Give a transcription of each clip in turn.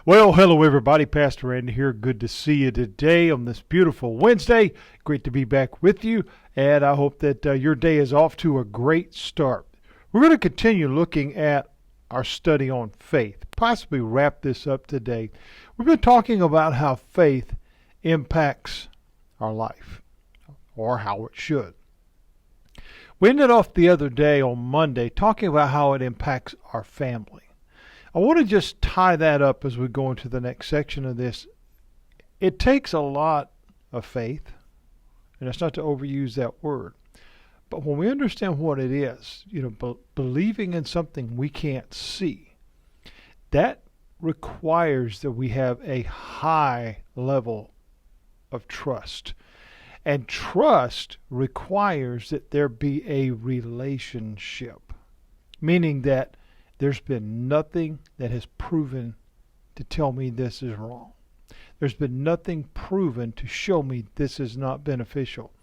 Well, hello everybody. Pastor Andy here. Good to see you today on this beautiful Wednesday. Great to be back with you, and I hope that your day is off to a great start. We're going to continue looking at our study on faith, possibly wrap this up today. We've been talking about how faith impacts our life, or how it should. We ended off the other day on Monday talking about how it impacts our family. I want to just tie that up as we go into the next section of this. It takes a lot of faith, and it's not to overuse that word, but when we understand what it is, believing in something we can't see, that requires that we have a high level of trust. And trust requires that there be a relationship, meaning that there's been nothing that has proven to tell me this is wrong. There's been nothing proven to show me this is not beneficial.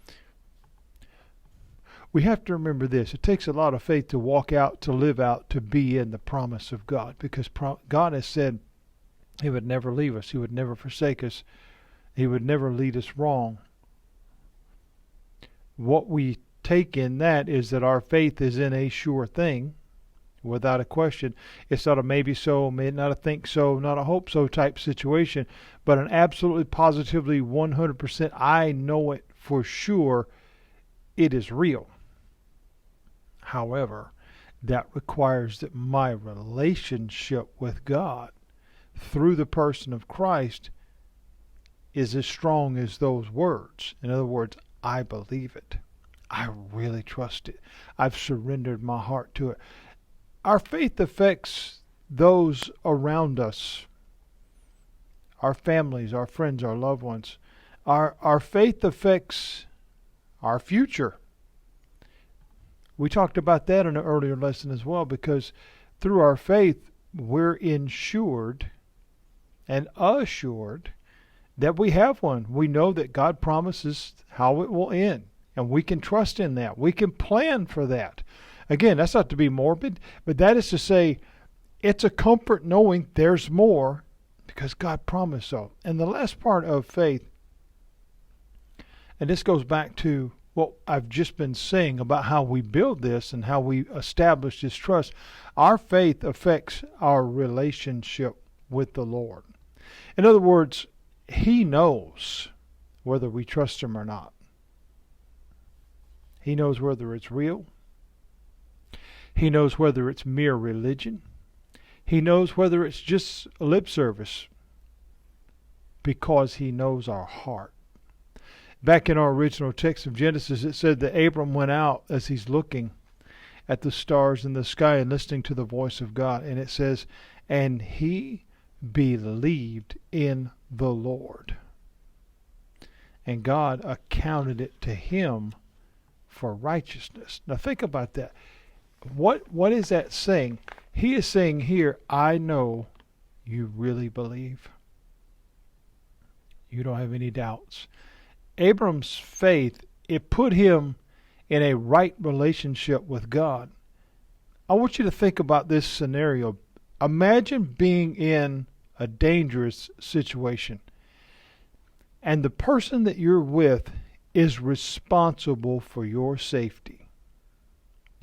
We have to remember this. It takes a lot of faith to walk out, to live out, to be in the promise of God, because God has said He would never leave us. He would never forsake us. He would never lead us wrong. What we take in that is that our faith is in a sure thing, without a question. It's not a maybe so, not a think so, not a hope so type situation, but an absolutely positively 100% I know it for sure it is real. However, that requires that my relationship with God through the person of Christ is as strong as those words. In other words, I believe it. I really trust it. I've surrendered my heart to it. Our faith affects those around us, our families, our friends, our loved ones. Our faith affects our future. We talked about that in an earlier lesson as well, because through our faith, we're insured and assured that we have one. We know that God promises how it will end, and we can trust in that. We can plan for that. Again, that's not to be morbid, but that is to say, it's a comfort knowing there's more because God promised so. And the last part of faith, and this goes back to what I've just been saying about how we build this and how we establish this trust. Our faith affects our relationship with the Lord. In other words, He knows whether we trust Him or not. He knows whether it's real. He knows whether it's mere religion. He knows whether it's just lip service, because He knows our heart. Back in our original text of Genesis, it said that Abram went out as he's looking at the stars in the sky and listening to the voice of God. And it says, and he believed in the Lord, and God accounted it to him for righteousness. Now think about that. What is that saying? He is saying here, I know you really believe. You don't have any doubts. Abram's faith, it put him in a right relationship with God. I want you to think about this scenario. Imagine being in a dangerous situation, and the person that you're with is responsible for your safety.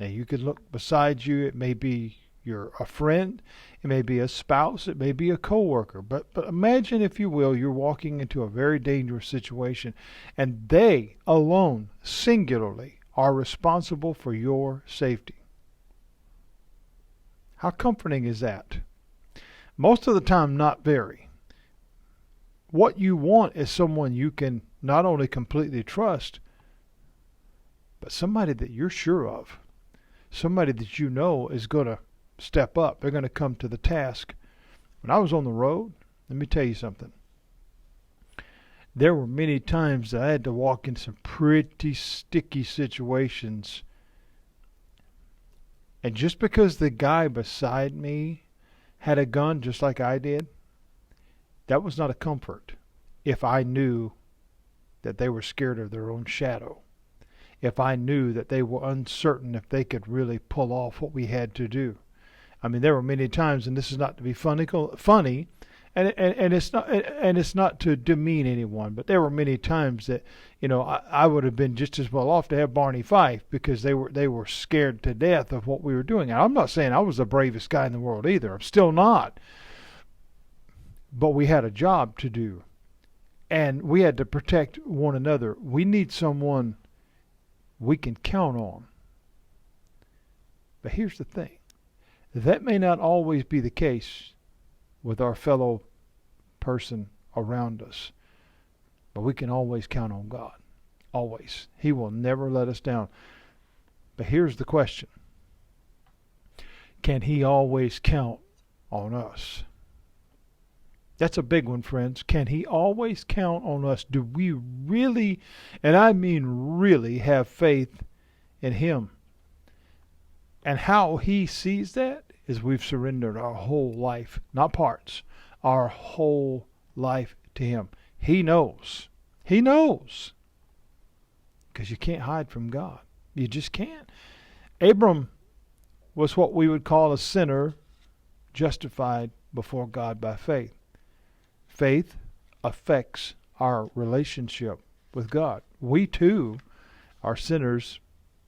Now, you could look beside you. It may be a friend. It may be a spouse. It may be a coworker. But imagine, if you will, you're walking into a very dangerous situation, and they alone, singularly, are responsible for your safety. How comforting is that? Most of the time, not very. What you want is someone you can not only completely trust, but somebody that you're sure of. Somebody that you know is going to step up. They're going to come to the task. When I was on the road, let me tell you something. There were many times that I had to walk in some pretty sticky situations. And just because the guy beside me had a gun just like I did, that was not a comfort if I knew that they were scared of their own shadow. If I knew that they were uncertain if they could really pull off what we had to do. I mean, there were many times, and this is not to be funny, And it's not to demean anyone, but there were many times that, I would have been just as well off to have Barney Fife, because they were scared to death of what we were doing. And I'm not saying I was the bravest guy in the world either. I'm still not. But we had a job to do, and we had to protect one another. We need someone we can count on. But here's the thing. That may not always be the case with our fellow person around us. But we can always count on God. Always. He will never let us down. But here's the question. Can He always count on us? That's a big one, friends. Can He always count on us? Do we really, and I mean really, have faith in Him? And how He sees that is we've surrendered our whole life, not parts, our whole life to Him. He knows. He knows. Because you can't hide from God. You just can't. Abram was what we would call a sinner justified before God by faith. Faith affects our relationship with God. We too are sinners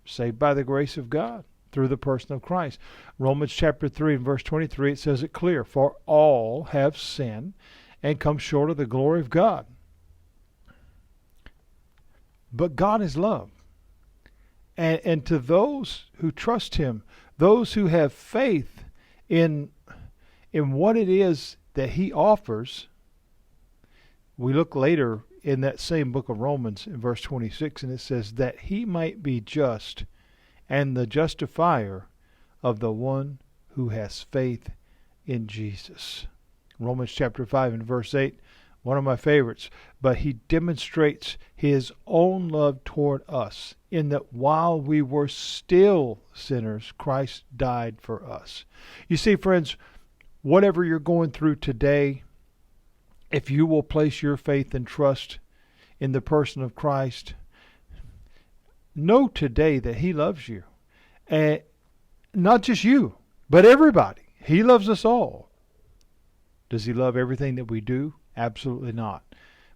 saved by the grace of God through the person of Christ. Romans chapter 3 and verse 23, it says it clear. For all have sinned and come short of the glory of God. But God is love. And to those who trust Him, those who have faith in what it is that He offers, we look later in that same book of Romans in verse 26, and it says that He might be just and the justifier of the one who has faith in Jesus. Romans chapter 5 and verse 8, one of my favorites. But He demonstrates His own love toward us in that while we were still sinners, Christ died for us. You see, friends, whatever you're going through today, if you will place your faith and trust in the person of Christ, know today that He loves you. And not just you, but everybody. He loves us all. Does He love everything that we do? Absolutely not.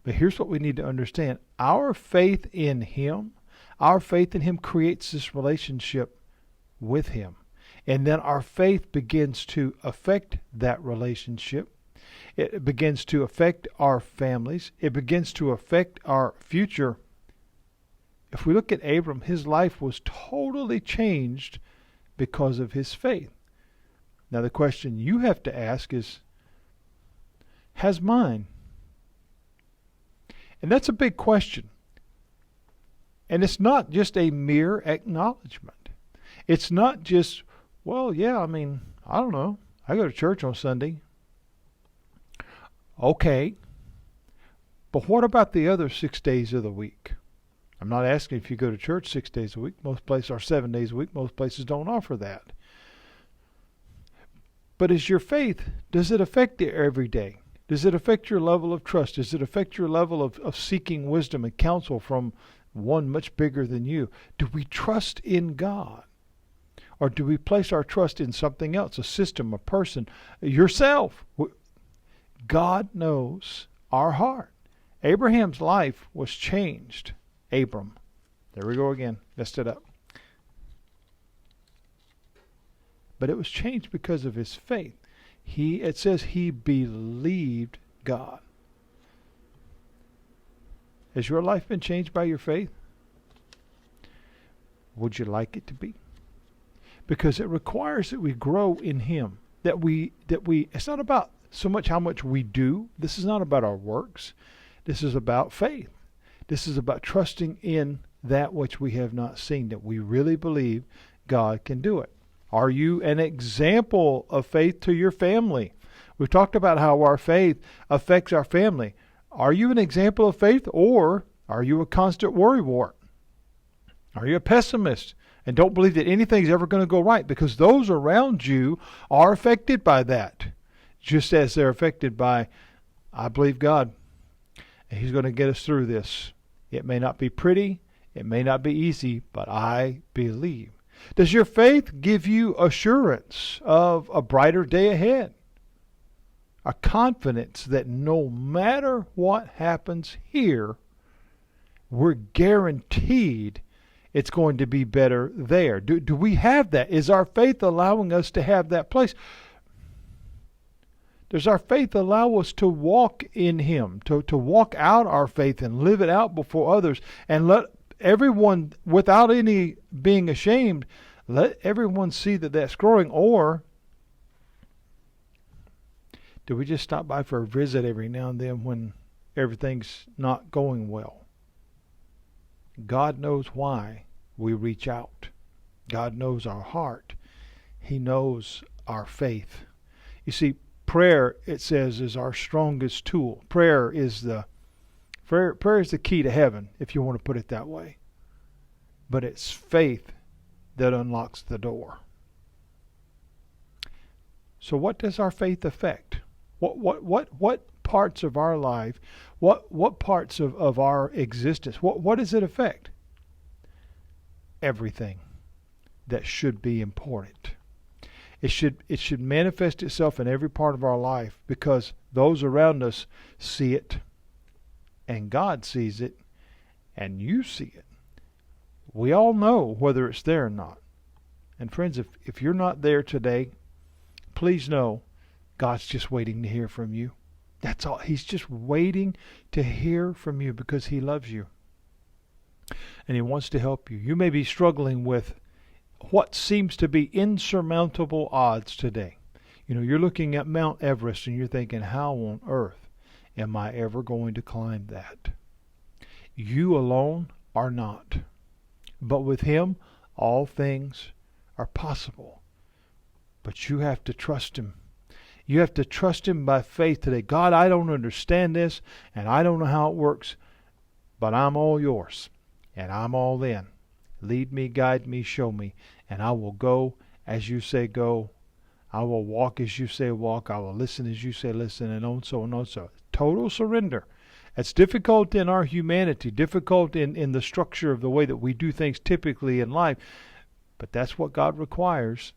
But here's what we need to understand. Our faith in Him creates this relationship with Him. And then our faith begins to affect that relationship. It begins to affect our families. It begins to affect our future. If we look at Abram, his life was totally changed because of his faith. Now the question you have to ask is, has mine? And that's a big question. And it's not just a mere acknowledgement. It's not just, well, yeah, I don't know. I go to church on Sunday. Okay. But what about the other 6 days of the week? I'm not asking if you go to church 6 days a week. Most places are 7 days a week. Most places don't offer that. But is your faith, does it affect you every day? Does it affect your level of trust? Does it affect your level of seeking wisdom and counsel from one much bigger than you? Do we trust in God? Or do we place our trust in something else, a system, a person, yourself? God knows our heart. Abraham's life was changed. Abram. There we go again. Messed it up. But it was changed because of his faith. It says he believed God. Has your life been changed by your faith? Would you like it to be? Because it requires that we grow in Him. That we it's not about so much how much we do. This is not about our works. This is about faith. This is about trusting in that which we have not seen, that we really believe God can do it. Are you an example of faith to your family? We've talked about how our faith affects our family. Are you an example of faith, or are you a constant worrywart? Are you a pessimist and don't believe that anything's ever going to go right? Because those around you are affected by that, just as they're affected by, I believe God, and He's going to get us through this. It may not be pretty, it may not be easy, but I believe. Does your faith give you assurance of a brighter day ahead? a confidence that no matter what happens here, we're guaranteed it's going to be better there. Do we have that? Is our faith allowing us to have that place? Does our faith allow us to walk in Him, to walk out our faith and live it out before others, and let everyone, without any being ashamed, let everyone see that that's growing? Or do we just stop by for a visit every now and then when everything's not going well? God knows why we reach out. God knows our heart. He knows our faith. You see, prayer, it says, is our strongest tool. Prayer is the key to heaven, if you want to put it that way. But it's faith that unlocks the door. So what does our faith affect? What parts of our life, what parts of our existence, what does it affect? Everything that should be important. It should manifest itself in every part of our life, because those around us see it, and God sees it, and you see it. We all know whether it's there or not. And friends, if you're not there today, please know God's just waiting to hear from you. That's all. He's just waiting to hear from you because He loves you. And He wants to help you. You may be struggling with what seems to be insurmountable odds today. You know, you're looking at Mount Everest and you're thinking, how on earth am I ever going to climb that? You alone are not. But with Him, all things are possible. But you have to trust Him. You have to trust Him by faith today. God, I don't understand this, and I don't know how it works, but I'm all yours, and I'm all in. Lead me, guide me, show me, and I will go as you say go. I will walk as you say walk. I will listen as you say listen, and on so and on so. Total surrender. It's difficult in our humanity, difficult in the structure of the way that we do things typically in life, but that's what God requires.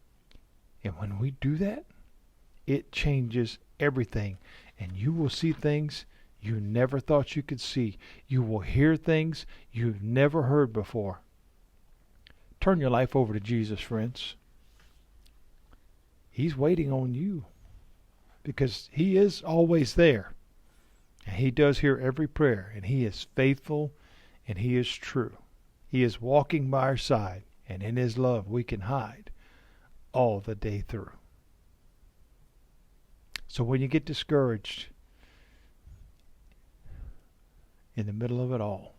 And when we do that, it changes everything. And you will see things you never thought you could see. You will hear things you've never heard before. Turn your life over to Jesus, friends. He's waiting on you because He is always there. And He does hear every prayer. And He is faithful and He is true. He is walking by our side. And in His love we can hide all the day through. So when you get discouraged in the middle of it all,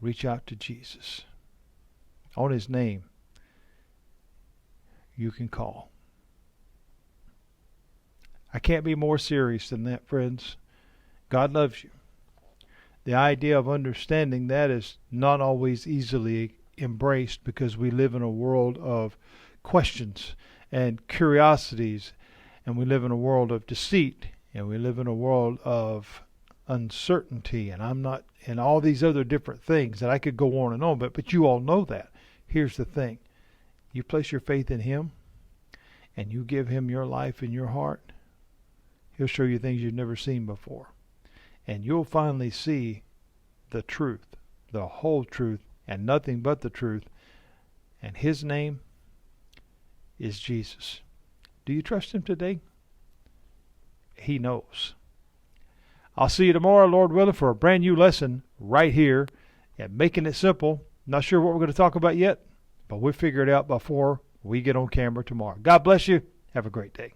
reach out to Jesus. On His name, you can call. I can't be more serious than that, friends. God loves you. The idea of understanding that is not always easily embraced because we live in a world of questions and curiosities, and we live in a world of deceit, and we live in a world of uncertainty, and all these other different things that I could go on and on, but you all know that. Here's the thing. You place your faith in Him, and you give Him your life and your heart, He'll show you things you've never seen before. And you'll finally see the truth, the whole truth, and nothing but the truth. And His name is Jesus. Do you trust Him today? He knows. I'll see you tomorrow, Lord willing, for a brand new lesson right here at Making It Simple. Not sure what we're going to talk about yet, but we'll figure it out before we get on camera tomorrow. God bless you. Have a great day.